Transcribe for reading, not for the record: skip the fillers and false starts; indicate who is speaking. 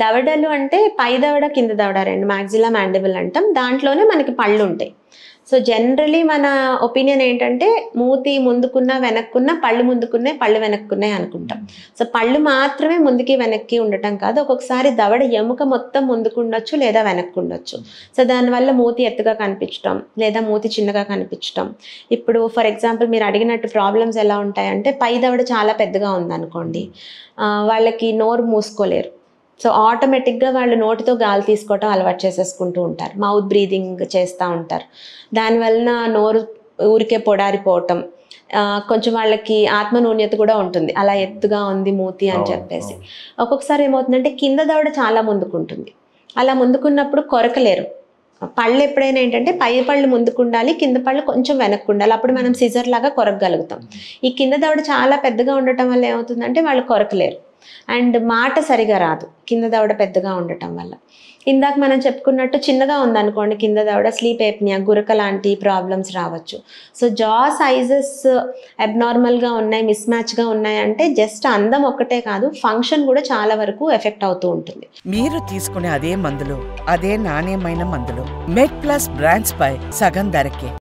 Speaker 1: దవడలు అంటే పై దవడ, కింద దవడ 2 మాక్సిలా మాండిబుల్ అంటాం. దాంట్లోనే మనకి పళ్ళుంటాయి. సో, జనరలీ మన ఒపీనియన్ ఏంటంటే మూతి ముందుకున్న, వెనక్కున్న, పళ్ళు ముందుకున్నాయి, పళ్ళు వెనక్కున్నాయి అనుకుంటాం. సో, పళ్ళు మాత్రమే ముందుకి, వెనక్కి ఉండటం కాదు. ఒక్కొక్కసారి దవడ ఎముక మొత్తం ముందుకుండొచ్చు లేదా వెనక్కుండొచ్చు. సో, దానివల్ల మూతి ఎత్తుగా కనిపించటం లేదా మూతి చిన్నగా కనిపించటం. ఇప్పుడు ఫర్ ఎగ్జాంపుల్ మీరు అడిగినట్టు ప్రాబ్లమ్స్ ఎలా ఉంటాయంటే పై దవడ చాలా పెద్దగా ఉందనుకోండి, వాళ్ళకి నోరు మూసుకోలేరు. సో, ఆటోమేటిక్గా వాళ్ళు నోటితో గాలి తీసుకోవటం అలవాటు చేసేసుకుంటూ ఉంటారు. మౌత్ బ్రీదింగ్ చేస్తూ ఉంటారు. దానివలన నోరు ఊరికే పొడారిపోవటం, కొంచెం వాళ్ళకి ఆత్మన్యూన్యత కూడా ఉంటుంది. అలా ఎత్తుగా ఉంది మూతి అని చెప్పేసి. ఒక్కొక్కసారి ఏమవుతుందంటే కింద దవడ చాలా ముందుకుంటుంది. అలా ముందుకున్నప్పుడు కొరకలేరు. పళ్ళు ఎప్పుడైనా ఏంటంటే పై పళ్ళు ముందుకుండాలి, కింద పళ్ళు కొంచెం వెనక్కు ఉండాలి. అప్పుడు మనం సిజర్ లాగా కొరకగలుగుతాం. ఈ కింద దవడ చాలా పెద్దగా ఉండటం వల్ల ఏమవుతుందంటే వాళ్ళు కొరకలేరు. అండ్ మాట సరిగా రాదు కింద దవడ పెద్దగా ఉండటం వల్ల. ఇందాక మనం చెప్పుకున్నట్టు చిన్నగా ఉందనుకోండి కింద దవడ, స్లీప్ ఎప్నియా, గురక లాంటి ప్రాబ్లమ్స్ రావచ్చు. సో, జా సైజెస్ అబ్నార్మల్గా ఉన్నాయి, మిస్ మ్యాచ్గా ఉన్నాయి అంటే జస్ట్ అందం ఒక్కటే కాదు, ఫంక్షన్ కూడా చాలా వరకు ఎఫెక్ట్ అవుతూ ఉంటుంది.
Speaker 2: మీరు తీసుకునే అదే మందులు, అదే నాణ్యమైన మందులు మెడ్ ప్లస్ బ్రాండ్స్ పై సగం ధరకే.